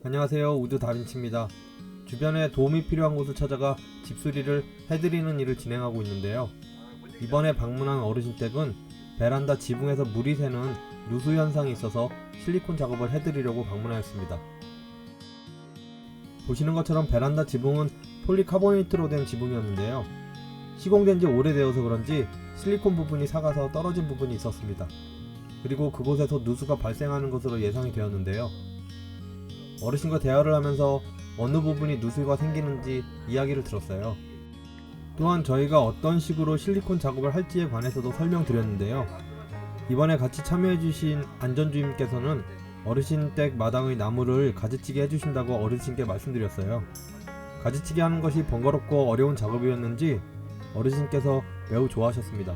안녕하세요, 우드 다빈치입니다. 주변에 도움이 필요한 곳을 찾아가 집수리를 해드리는 일을 진행하고 있는데요. 이번에 방문한 어르신 댁은 베란다 지붕에서 물이 새는 누수 현상이 있어서 실리콘 작업을 해드리려고 방문하였습니다. 보시는 것처럼 베란다 지붕은 폴리카보네이트로 된 지붕이었는데요. 시공된 지 오래되어서 그런지 실리콘 부분이 삭아서 떨어진 부분이 있었습니다. 그리고 그곳에서 누수가 발생하는 것으로 예상이 되었는데요. 어르신과 대화를 하면서 어느 부분이 누수가 생기는지 이야기를 들었어요. 또한 저희가 어떤 식으로 실리콘 작업을 할지에 관해서도 설명드렸는데요. 이번에 같이 참여해주신 안전주임께서는 어르신 댁 마당의 나무를 가지치기 해주신다고 어르신께 말씀드렸어요. 가지치기 하는 것이 번거롭고 어려운 작업이었는지 어르신께서 매우 좋아하셨습니다.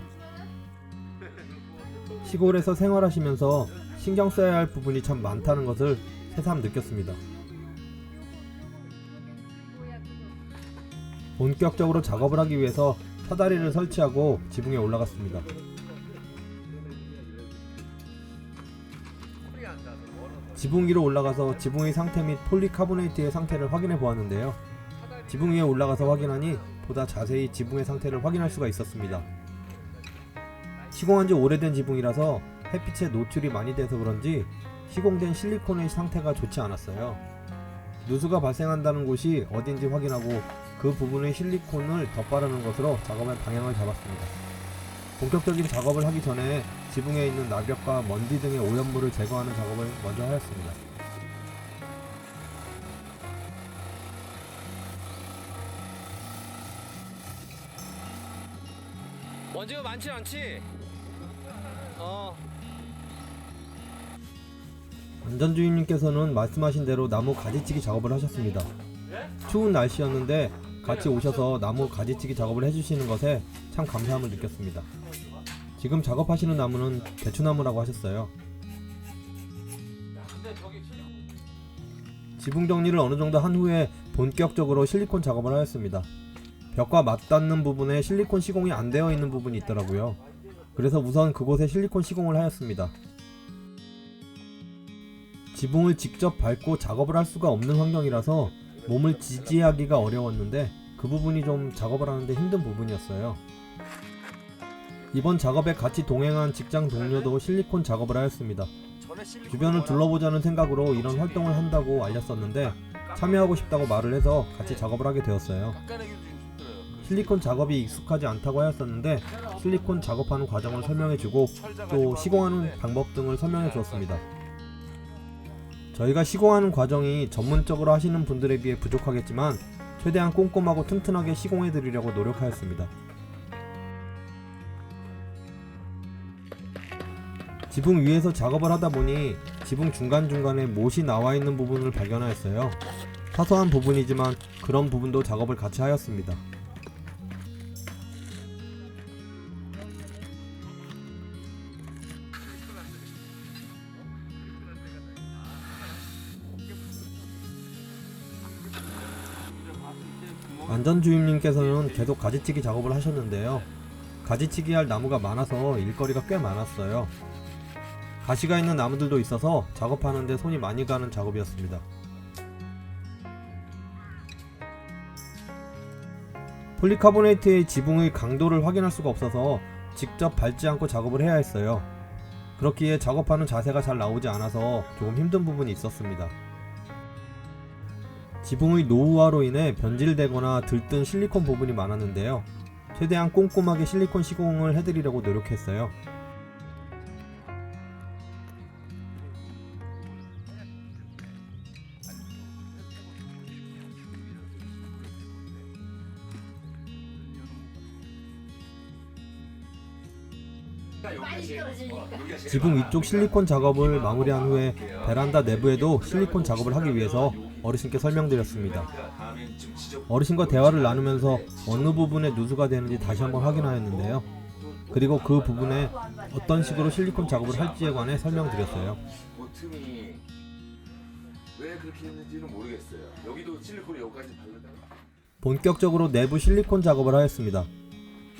시골에서 생활하시면서 신경 써야 할 부분이 참 많다는 것을 새삼 느꼈습니다. 본격적으로 작업을 하기 위해서 사다리를 설치하고 지붕에 올라갔습니다. 지붕 위로 올라가서 지붕의 상태 및 폴리카보네이트의 상태를 확인해 보았는데요. 지붕 위에 올라가서 확인하니 보다 자세히 지붕의 상태를 확인할 수가 있었습니다. 시공한 지 오래된 지붕이라서 햇빛에 노출이 많이 돼서 그런지 시공된 실리콘의 상태가 좋지 않았어요. 누수가 발생한다는 곳이 어딘지 확인하고 그 부분의 실리콘을 덧바르는 것으로 작업의 방향을 잡았습니다. 본격적인 작업을 하기 전에 지붕에 있는 낙엽과 먼지 등의 오염물을 제거하는 작업을 먼저 하였습니다. 먼지가 많진 않지? 안전주임님께서는 말씀하신 대로 나무 가지치기 작업을 하셨습니다. 추운 날씨였는데 같이 오셔서 나무 가지치기 작업을 해주시는 것에 참 감사함을 느꼈습니다. 지금 작업하시는 나무는 대추나무라고 하셨어요. 지붕 정리를 어느 정도 한 후에 본격적으로 실리콘 작업을 하였습니다. 벽과 맞닿는 부분에 실리콘 시공이 안 되어 있는 부분이 있더라고요. 그래서 우선 그곳에 실리콘 시공을 하였습니다. 지붕을 직접 밟고 작업을 할 수가 없는 환경이라서 몸을 지지하기가 어려웠는데 그 부분이 좀 작업을 하는데 힘든 부분이었어요. 이번 작업에 같이 동행한 직장 동료도 실리콘 작업을 하였습니다. 주변을 둘러보자는 생각으로 이런 활동을 한다고 알렸었는데 참여하고 싶다고 말을 해서 같이 작업을 하게 되었어요. 실리콘 작업이 익숙하지 않다고 하였었는데 실리콘 작업하는 과정을 설명해주고 또 시공하는 방법 등을 설명해 주었습니다. 저희가 시공하는 과정이 전문적으로 하시는 분들에 비해 부족하겠지만 최대한 꼼꼼하고 튼튼하게 시공해 드리려고 노력하였습니다. 지붕 위에서 작업을 하다 보니 지붕 중간중간에 못이 나와 있는 부분을 발견하였어요. 사소한 부분이지만 그런 부분도 작업을 같이 하였습니다. 안전주임님께서는 계속 가지치기 작업을 하셨는데요. 가지치기 할 나무가 많아서 일거리가 꽤 많았어요. 가시가 있는 나무들도 있어서 작업하는데 손이 많이 가는 작업이었습니다. 폴리카보네이트의 지붕의 강도를 확인할 수가 없어서 직접 밟지 않고 작업을 해야 했어요. 그렇기에 작업하는 자세가 잘 나오지 않아서 조금 힘든 부분이 있었습니다. 지붕의 노후화로 인해 변질되거나 들뜬 실리콘 부분이 많았는데요. 최대한 꼼꼼하게 실리콘 시공을 해드리려고 노력했어요. 지붕 위쪽 실리콘 작업을 마무리한 후에 베란다 내부에도 실리콘 작업을 하기 위해서 어르신께 설명드렸습니다. 어르신과 대화를 나누면서 어느 부분에 누수가 되는지 다시 한번 확인하였는데요. 그리고 그 부분에 어떤 식으로 실리콘 작업을 할지에 관해 설명드렸어요. 틈이 왜 그렇게 했는지는 모르겠어요. 여기도 실리콘이 여기까지 바르다가 본격적으로 내부 실리콘 작업을 하였습니다.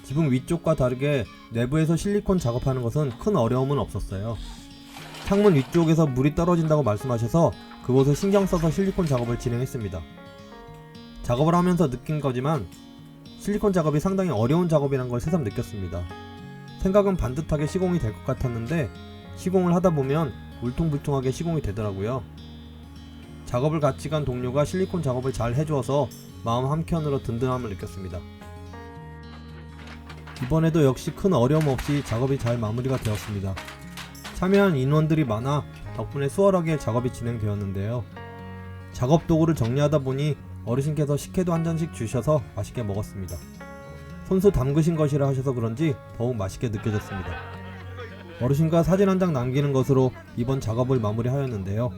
지붕 위쪽과 다르게 내부에서 실리콘 작업하는 것은 큰 어려움은 없었어요. 창문 위쪽에서 물이 떨어진다고 말씀하셔서 그곳을 신경 써서 실리콘 작업을 진행했습니다. 작업을 하면서 느낀 거지만 실리콘 작업이 상당히 어려운 작업이란 걸 새삼 느꼈습니다. 생각은 반듯하게 시공이 될 것 같았는데 시공을 하다 보면 울퉁불퉁하게 시공이 되더라고요. 작업을 같이 간 동료가 실리콘 작업을 잘 해주어서 마음 한켠으로 든든함을 느꼈습니다. 이번에도 역시 큰 어려움 없이 작업이 잘 마무리가 되었습니다. 참여한 인원들이 많아 덕분에 수월하게 작업이 진행되었는데요. 작업 도구를 정리하다 보니 어르신께서 식혜도 한 잔씩 주셔서 맛있게 먹었습니다. 손수 담그신 것이라 하셔서 그런지 더욱 맛있게 느껴졌습니다. 어르신과 사진 한 장 남기는 것으로 이번 작업을 마무리하였는데요.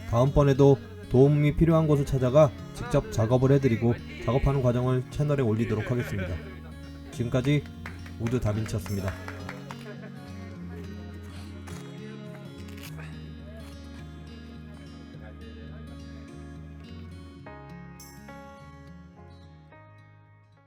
다음번에도 도움이 필요한 곳을 찾아가 직접 작업을 해드리고 작업하는 과정을 채널에 올리도록 하겠습니다. 지금까지 우드 다빈치였습니다.